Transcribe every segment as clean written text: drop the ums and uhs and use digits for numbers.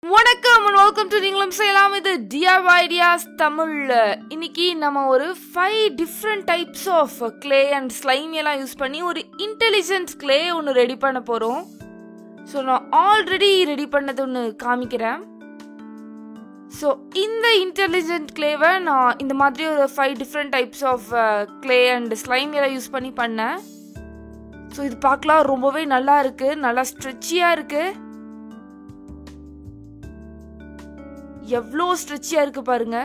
வணக்கம் and welcome to நீங்களும் செய்யலாம் இது DIY ideas தமிழ். இன்னைக்கு நம்ம ஒரு 5 different types of clay and slime எல்லாம் யூஸ் பண்ணி ஒரு intelligent clay ஒன்று ரெடி பண்ண போறோம். ஸோ நான் ஆல்ரெடி ரெடி பண்ணது ஒன்று காமிக்கிறேன். ஸோ இந்த இன்டெலிஜென்ட் கிளேவை நான் இந்த மாதிரி ஒரு 5 different types of clay and slime எல்லாம் யூஸ் பண்ணி பண்ணேன். ஸோ இது பார்க்கலாம் ரொம்பவே நல்லா இருக்கு, நல்லா ஸ்ட்ரெச்சியாக இருக்கு. எவ்வளோ ஸ்ட்ரெச்சியா இருக்கு பாருங்க.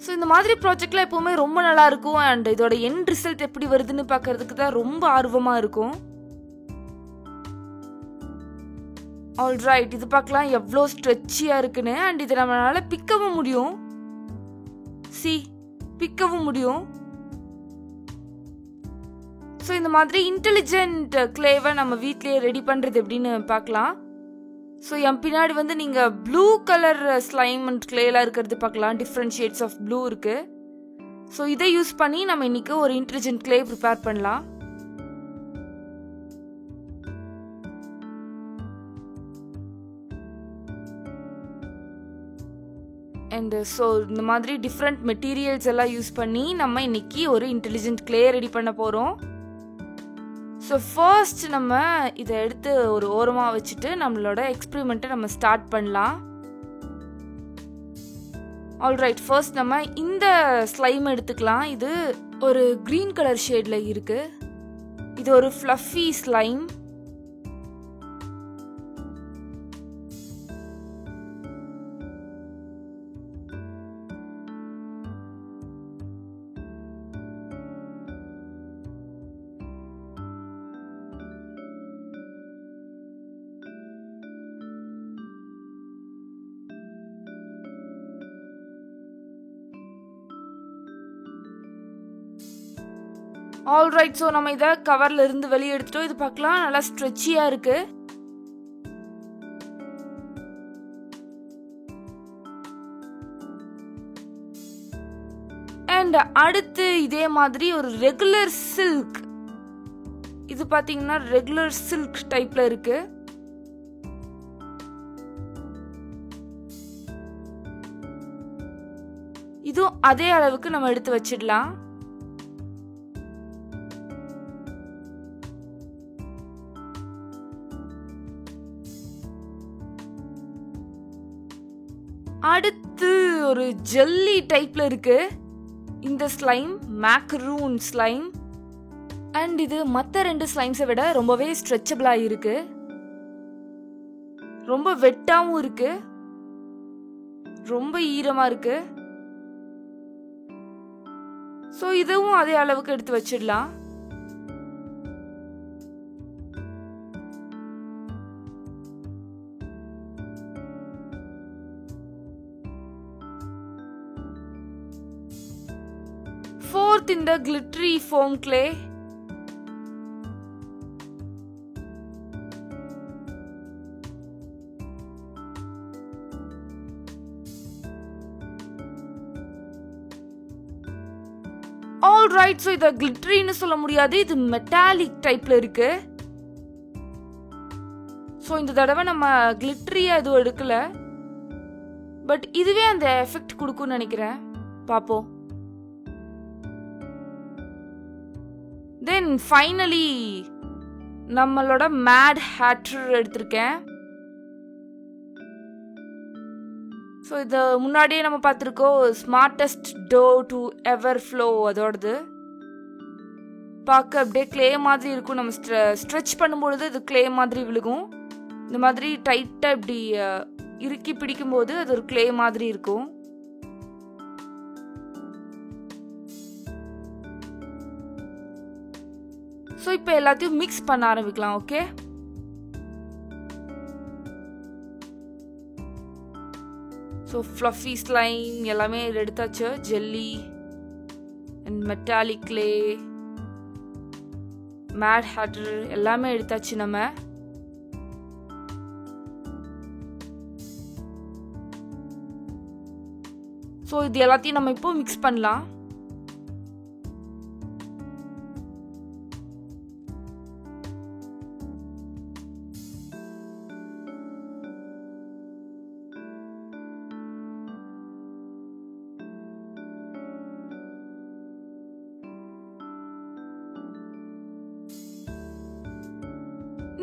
ஸோ இந்த மாதிரி ப்ராஜெக்ட்லாம் எப்பவுமே ரொம்ப நல்லா இருக்கும். அண்ட் இதோட எண்ட் ரிசல்ட் எப்படி வருதுன்னு பார்க்கறதுக்கு தான் ரொம்ப ஆர்வமா இருக்கும். ஆல்ரைட், இது பார்க்கலாம் எவ்வளோ ஸ்ட்ரெச்சியா இருக்குன்னு. அண்ட் இதை நம்மளால பிக்கவும் முடியும், பிக்கவும் முடியும். ஸோ இந்த மாதிரி இன்டெலிஜென்ட் கிளேவை நம்ம வீட்லேயே ரெடி பண்ணுறது எப்படின்னு பார்க்கலாம். ஸோ என் பின்னாடி வந்து நீங்கள் ப்ளூ கலர் ஸ்லைம் அண்ட் கிளேலாம் இருக்கிறது பார்க்கலாம். டிஃப்ரெண்ட் ஷேட்ஸ் ஆஃப் ப்ளூ இருக்கு. ஸோ இதை யூஸ் பண்ணி நம்ம இன்னைக்கு ஒரு இன்டெலிஜென்ட் கிளே ப்ரிப்பேர் பண்ணலாம். அண்ட் ஸோ இந்த மாதிரி டிஃப்ரெண்ட் மெட்டீரியல்ஸ் எல்லாம் யூஸ் பண்ணி நம்ம இன்னைக்கு ஒரு இன்டெலிஜென்ட் கிளே ரெடி பண்ண போகிறோம். ஸோ ஃபர்ஸ்ட் நம்ம இதை எடுத்து ஒரு ஓரமாக வச்சுட்டு நம்மளோட எக்ஸ்பெரிமெண்ட்டை நம்ம ஸ்டார்ட் பண்ணலாம். ஆல்ரைட், ஃபர்ஸ்ட் நம்ம இந்த ஸ்லைம் எடுத்துக்கலாம். இது ஒரு க்ரீன் கலர் ஷேடில் இருக்கு. இது ஒரு ஃப்ளஃபி ஸ்லைம். ஆல்ரைட், ஸோ நம்ம இதை கவர்ல இருந்து வெளியே எடுத்துட்டோம். இது பார்க்கலாம் நல்லா ஸ்ட்ரெச்சியா இருக்கு. அண்ட் அடுத்து இதே மாதிரி ஒரு ரெகுலர் சில்க். இது பாத்தீங்கன்னா ரெகுலர் சில்க் டைப்ல இருக்கு. இதுவும் அதே அளவுக்கு நம்ம எடுத்து வச்சிடலாம். அடுத்து ஒரு ஜெல்லி டைப்ல இருக்கு இந்த ஸ்லைம், மேக்ரூன் ஸ்லைம். அண்ட் இது மற்ற 2 ஸ்லைம்ஸை விட ரொம்பவே ஸ்ட்ரெச்சபிளா இருக்கு, ரொம்ப வெட்டாவும் இருக்கு, ரொம்ப ஈரமா இருக்கு. ஸோ இதுவும் அதே அளவுக்கு எடுத்து வச்சிடலாம். Fourth in the glittery foam clay. Alright, so இது glittery னு சொல்ல முடியாது, இது மெட்டாலிக் டைப்ல இருக்கு. ஸோ இந்த தடவை நம்ம கிளிட்டரியா எதுவும் எடுக்கல, பட் இதுவே அந்த எஃபெக்ட் கொடுக்கும்னு நினைக்கிறேன். பார்ப்போம். தென் ஃபைனலி நம்மளோட மேட் ஹேட்டர் எடுத்திருக்கேன். ஸோ இது முன்னாடியே நம்ம பார்த்துருக்கோம், ஸ்மார்ட்டஸ்ட் டோ டு எவர் ஃப்ளோ. அதோடது பார்க்க அப்படியே கிளே மாதிரி இருக்கும். நம்ம ஸ்ட்ரெச் பண்ணும்பொழுது இது கிளே மாதிரி விழுகும். இந்த மாதிரி டைட்டாக இப்படி இறுக்கி பிடிக்கும்போது அது ஒரு கிளே மாதிரி இருக்கும். ஸோ இப்போ எல்லாத்தையும் மிக்ஸ் பண்ண ஆரம்பிக்கலாம். ஓகே, ஸோ ஃப்ளஃபி ஸ்லைம் எல்லாமே எடுத்தாச்சு. Jelly and metallic clay, mad hatter எல்லாமே எடுத்தாச்சு நம்ம. ஸோ இது எல்லாத்தையும் நம்ம இப்போ மிக்ஸ் பண்ணலாம்.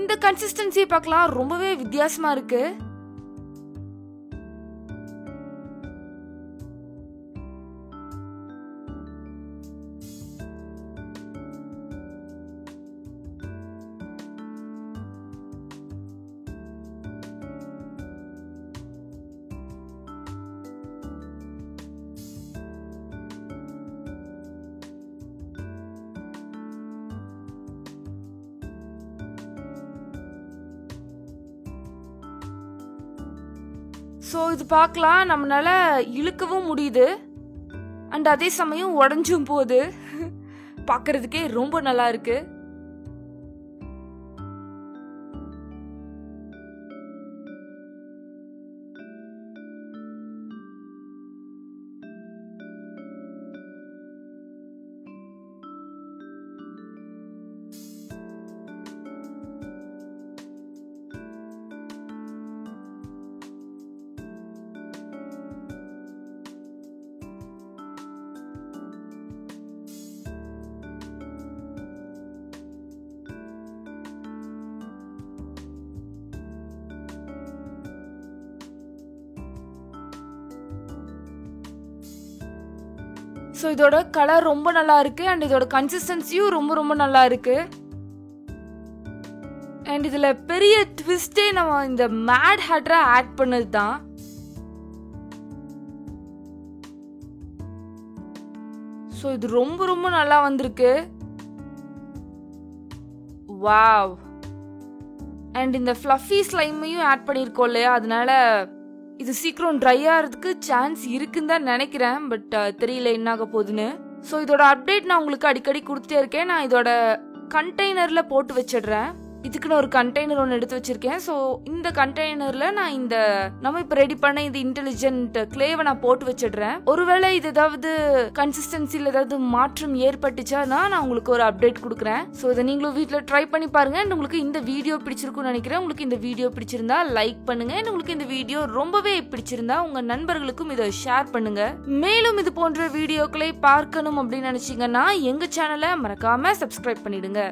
இந்த கன்சிஸ்டன்சியை பார்க்கலாம், ரொம்பவே வித்தியாசமா இருக்கு. ஸோ இது பார்க்கலாம், நம்மளால இழுக்கவும் முடியுது அண்ட் அதே சமயம் உடஞ்சும் போகுது. பார்க்கறதுக்கே ரொம்ப நல்லா இருக்கு. ஸோ இதோட கலர் ரொம்ப நல்லா இருக்கு அண்ட் இதோட கன்சிஸ்டன்சியும் ரொம்ப ரொம்ப நல்லா இருக்கு. அண்ட் இதுல பெரிய ட்விஸ்டே நம்ம இந்த மேட் ஹேட்டரை ஆட் பண்ணது தான். ஸோ இது ரொம்ப ரொம்ப நல்லா வந்திருக்கு. வாவ். அண்ட் இந்த ஃப்ளஃபி ஸ்லைமையும் ஆட் பண்ணியிருக்கோம் இல்லையா, அதனால இது சீக்கிரம் ட்ரை ஆகிறதுக்கு சான்ஸ் இருக்குன்னு தான் நினைக்கிறேன். பட் தெரியல என்ன ஆக போகுதுன்னு. ஸோ இதோட அப்டேட் நான் உங்களுக்கு அடிக்கடி கொடுத்துட்டே இருக்கேன். நான் இதோட கண்டெய்னரில் போட்டு வச்சிடுறேன். இதுக்குன்னு ஒரு கண்டெய்னர் ஒன்று எடுத்து வச்சிருக்கேன். ஸோ இந்த கண்டெய்னரில் நான் நம்ம இப்போ ரெடி பண்ண இந்த இன்டெலிஜென்ட் கிளேவை நான் போட்டு வச்சிடுறேன். ஒருவேளை இது ஏதாவது கன்சிஸ்டன்சியில் ஏதாவது மாற்றம் ஏற்பட்டுச்சானா நான் உங்களுக்கு ஒரு அப்டேட் கொடுக்குறேன். ஸோ இதை நீங்களும் வீட்டில் ட்ரை பண்ணி பாருங்க. அண்ட் உங்களுக்கு இந்த வீடியோ பிடிச்சிருக்கும்னு நினைக்கிறேன். உங்களுக்கு இந்த வீடியோ பிடிச்சிருந்தா லைக் பண்ணுங்க. அண்ட் உங்களுக்கு இந்த வீடியோ ரொம்பவே பிடிச்சிருந்தா உங்க நண்பர்களுக்கும் இதை ஷேர் பண்ணுங்க. மேலும் இது போன்ற வீடியோக்களை பார்க்கணும் அப்படின்னு நினைச்சீங்கன்னா எங்க சேனலை மறக்காம சப்ஸ்கிரைப் பண்ணிடுங்க.